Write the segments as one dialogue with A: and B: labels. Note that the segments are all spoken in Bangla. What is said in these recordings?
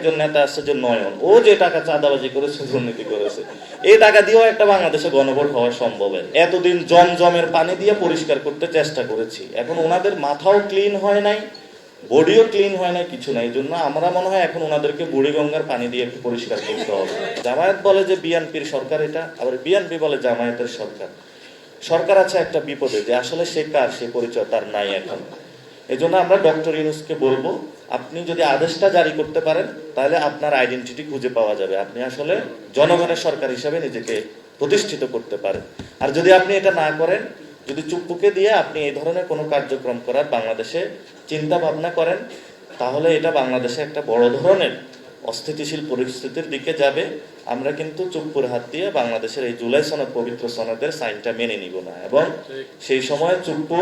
A: একজন নেতা আছে যে নয়ন, ও যে টাকা চাঁদাবাজি করেছে, দুর্নীতি করেছে, এই টাকা দিয়েও একটা বাংলাদেশে গণভোট হওয়া সম্ভব। এতদিন জমজমের পানি দিয়ে পরিষ্কার করতে চেষ্টা করেছি, এখন ওনাদের মাথাও ক্লিন হয় নাই, বডিও ক্লিন হয় না, কিছু নাই। এই জন্য আমরা মনে হয় এখন ওনাদেরকে বুড়িগঙ্গার পানি দিয়ে একটু পরিষ্কার করতে হবে। জামায়াত বলে যে বিএনপির সরকার, এটা আবার বিএনপি বলে জামায়াতের সরকার। সরকার আছে একটা বিপদে, যে আসলে সে কার, সে পরিচয় তার নাই এখন। এই জন্য আমরা ডক্টর ইউনূসকে বলবো, আপনি যদি আদেশটা জারি করতে পারেন তাহলে আপনার আইডেন্টিটি খুঁজে পাওয়া যাবে, আপনি আসলে জনগণের সরকার হিসাবে নিজেকে প্রতিষ্ঠিত করতে পারেন। আর যদি আপনি এটা না করেন, যদি চুপ্পুকে দিয়ে আপনি এই ধরনের কোনো কার্যক্রম করার বাংলাদেশে চিন্তা ভাবনা করেন, তাহলে এটা বাংলাদেশে একটা বড় ধরনের অস্থিতিশীল পরিস্থিতির দিকে যাবে। আমরা কিন্তু চুপ্পুর হাত দিয়ে বাংলাদেশের এই জুলাই সনদ, পবিত্র সনদের সাইনটা মেনে নিব না। এবং সেই সময় চুপ্পু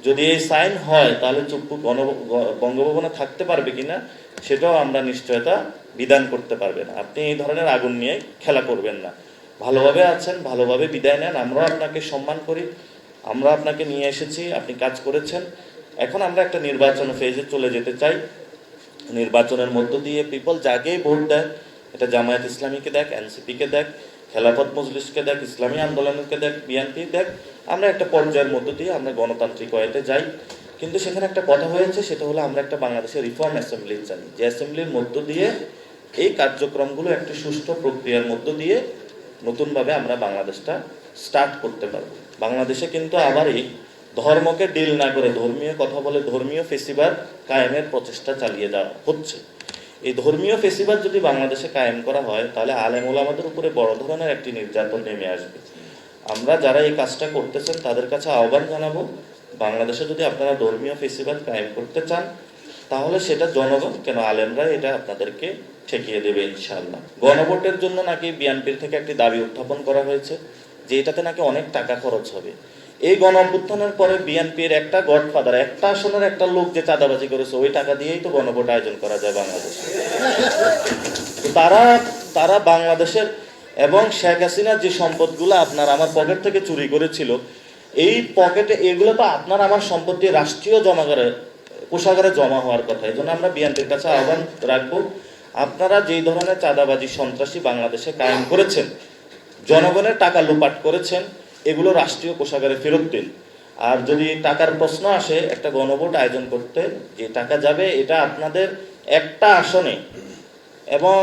A: যদি এই সাইন হয়, তাহলে চুপ্পু বঙ্গভবনে থাকতে পারবে কিনা সেটাও আমরা নিশ্চয়তা বিধান করতে পারবে না। আপনি এই ধরনের আগুন নিয়ে খেলা করবেন না। ভালোভাবে আছেন, ভালোভাবে বিদায় নেন। আমরাও আপনাকে সম্মান করি, আমরা আপনাকে নিয়ে এসেছি, আপনি কাজ করেছেন। এখন আমরা একটা নির্বাচন ফেজে চলে যেতে চাই। নির্বাচনের মধ্য দিয়ে পিপল যাকেই ভোট দেয়, এটা জামায়াত ইসলামীকে দেখ, এনসিপিকে দেখ, খেলাফত মজলিসকে দেখ, ইসলামী আন্দোলনকে দেখ, বিএনপি দেখ, আমরা একটা পর্যায়ের মধ্য দিয়ে আমরা গণতান্ত্রিক ওয়েতে যাই। কিন্তু সেখানে একটা কথা হয়েছে, সেটা হলো আমরা একটা বাংলাদেশের রিফর্ম অ্যাসেম্বলি চাই, যে অ্যাসেম্বলির মধ্য দিয়ে এই কার্যক্রমগুলো একটা সুষ্ঠু প্রক্রিয়ার মধ্য দিয়ে নতুনভাবে আমরা বাংলাদেশটা স্টার্ট করতে পারবো। বাংলাদেশে কিন্তু আবারই ধর্মকে ডিল না করে ধর্মীয় কথা বলে ধর্মীয় ফেসিবাদ কায়েমের প্রচেষ্টা চালিয়ে যাওয়া হচ্ছে। এই ধর্মীয় ফেসিবাদ যদি বাংলাদেশে কায়েম করা হয়, তাহলে আলেম ওলামাদের উপরে বড় ধরনের একটি নির্যাতন নেমে আসবে। আমরা যারা এই কাজটা করতেছেন তাদের কাছে আহ্বান জানাবো, বাংলাদেশে যদি আপনারা ধর্মীয় ফেসিবাদ কায়েম করতে চান, তাহলে সেটা জনগণ কেন আলেমরা এটা আপনাদেরকে ঠেকিয়ে দেবে ইনশাআল্লাহ। গণভোটের জন্য নাকি বিএনপির থেকে একটি দাবি উত্থাপন করা হয়েছে, যে এটাতে নাকি অনেক টাকা খরচ হবে। এই গণ অভ্যুত্থানের পরে বিএনপির একটা গডফাদার, একটা আসনের একটা লোক যে চাঁদাবাজি করেছে, ওই টাকা দিয়েই তো গণভোট আয়োজন করা যায় বাংলাদেশে। তারা বাংলাদেশের এবং শেখ হাসিনার যে সম্পদগুলো আপনার আমার পকেট থেকে চুরি করেছিল, এই পকেটে এগুলো তো আপনার আমার সম্পত্তি রাষ্ট্রীয় জমাগারে, কোষাগারে জমা হওয়ার কথা। এই জন্য আমরা বিএনপির কাছে আহ্বান রাখবো, আপনারা যেই ধরনের চাঁদাবাজি সন্ত্রাসী বাংলাদেশে কায়েম করেছেন, জনগণের টাকা লুপাট করেছেন, এগুলো রাষ্ট্রীয় কোষাগারে ফেরত দিন। আর যদি টাকার প্রশ্ন আসে একটা গণভোট আয়োজন করতে, যে টাকা যাবে এটা আপনাদের একটা আসনে, এবং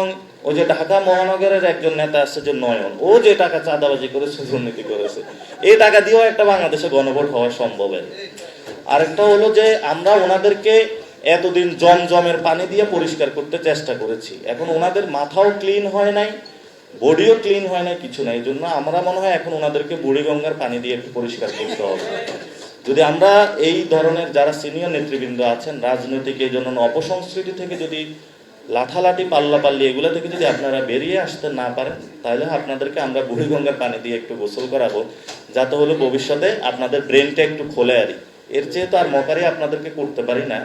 A: ওই যে ঢাকা মহানগরের একজন নেতা আছে যে নয়ন, ও যে টাকা চাঁদাবাজি করেছে, দুর্নীতি করেছে, এই টাকা দিয়েও একটা বাংলাদেশে গণভোট হওয়া সম্ভব। আরেকটা হলো যে আমরা ওনাদেরকে এতদিন জমজমের পানি দিয়ে পরিষ্কার করতে চেষ্টা করেছি, এখন ওনাদের মাথাও ক্লিন হয় নাই, বডিও ক্লিন হয় না, কিছু নাই। এই জন্য আমরা মনে হয় এখন ওনাদেরকে বুড়িগঙ্গার পানি দিয়ে একটু পরিষ্কার করতে হবে। যদি আমরা এই ধরনের যারা সিনিয়র নেতৃবৃন্দ আছেন রাজনৈতিক এই জন্য অপসংস্কৃতি থেকে, যদি লাঠালাঠি পাল্লাপাল্লি এগুলো থেকে যদি আপনারা বেরিয়ে আসতে না পারেন, তাহলে আপনাদেরকে আমরা বুড়িগঙ্গার পানি দিয়ে একটু গোসল করাবো, যাতে হলো ভবিষ্যতে আপনাদের ব্রেনটা একটু খোলে। আর এর চেয়ে তো আর মকারি আপনাদেরকে করতে পারি না।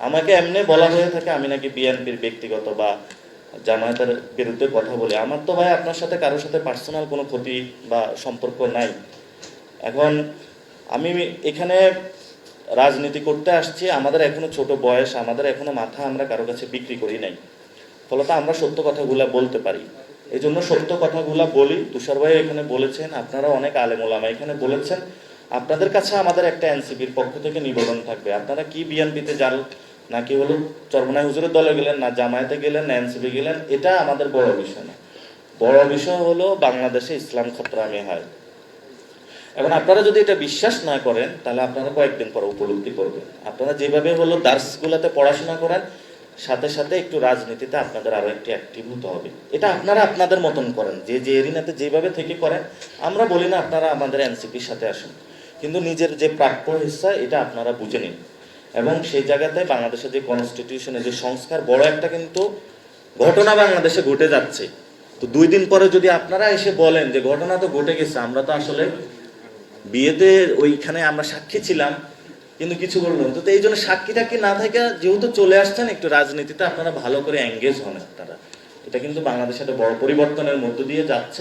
A: আমাকে এমনি বলা হয়ে থাকে আমি নাকি বিএনপির ব্যক্তিগত বা জামায়াতের বিরুদ্ধে কথা বলে। আমার তো ভাই আপনার সাথে কারোর সাথে পার্সোনাল কোনো ক্ষতি বা সম্পর্ক নাই। এখন আমি এখানে রাজনীতি করতে আসছি, আমাদের এখনো ছোট বয়স, আমাদের এখনো মাথা আমরা কারো কাছে বিক্রি করি নাই, ফলত আমরা সত্য কথাগুলা বলতে পারি। এই জন্য সত্য কথাগুলা বলি। তুষার ভাই এখানে বলেছেন, আপনারা অনেক আলেম ওলামা এখানে বলেছেন, আপনাদের কাছে আমাদের একটা এনসিপির পক্ষ থেকে নিবেদন থাকবে, আপনারা কি বিএনপিতে যান, নাকি হলো চরমনাই হুজুরের দলে গেলেন, না জামায়াতে গেলেন, না এনসিপি গেলেন, এটা আমাদের বড় বিষয় না। বড় বিষয় হলো বাংলাদেশে ইসলাম খতরামি হয়। এখন আপনারা যদি এটা বিশ্বাস না করেন, তাহলে আপনারা কয়েকদিন পর উপলব্ধি করবেন। আপনারা যেভাবে হলো দার্সগুলোতে পড়াশোনা করেন, সাথে সাথে একটু রাজনীতিতে আপনাদের আরো একটু অ্যাক্টিভ হতে হবে। এটা আপনারা আপনাদের মতন করেন, যে যে এরিনাতে যেভাবে থেকে করেন। আমরা বলি না আপনারা আমাদের এনসিপির সাথে আসুন, কিন্তু নিজের যে প্রাপ্য হিস্সা এটা আপনারা বুঝে নিন। এবং সেই জায়গাতে বাংলাদেশের যে কনস্টিটিউশনের যে সংস্কার, বড় একটা কিন্তু ঘটনা বাংলাদেশে ঘটে যাচ্ছে। তো 2 দিন পরে যদি আপনারা এসে বলেন যে ঘটনা তো ঘটে গেছে, আমরা তো আসলে বিয়েতে ওইখানে আমরা সাক্ষী ছিলাম কিন্তু কিছু বললাম তো, এই জন্য সাক্ষী টাক্ষী না থাকে, যেহেতু চলে আসছেন একটু রাজনীতিতে আপনারা ভালো করে এঙ্গেজ হন। আপনারা এটা কিন্তু বাংলাদেশে একটা বড় পরিবর্তনের মধ্য দিয়ে যাচ্ছে।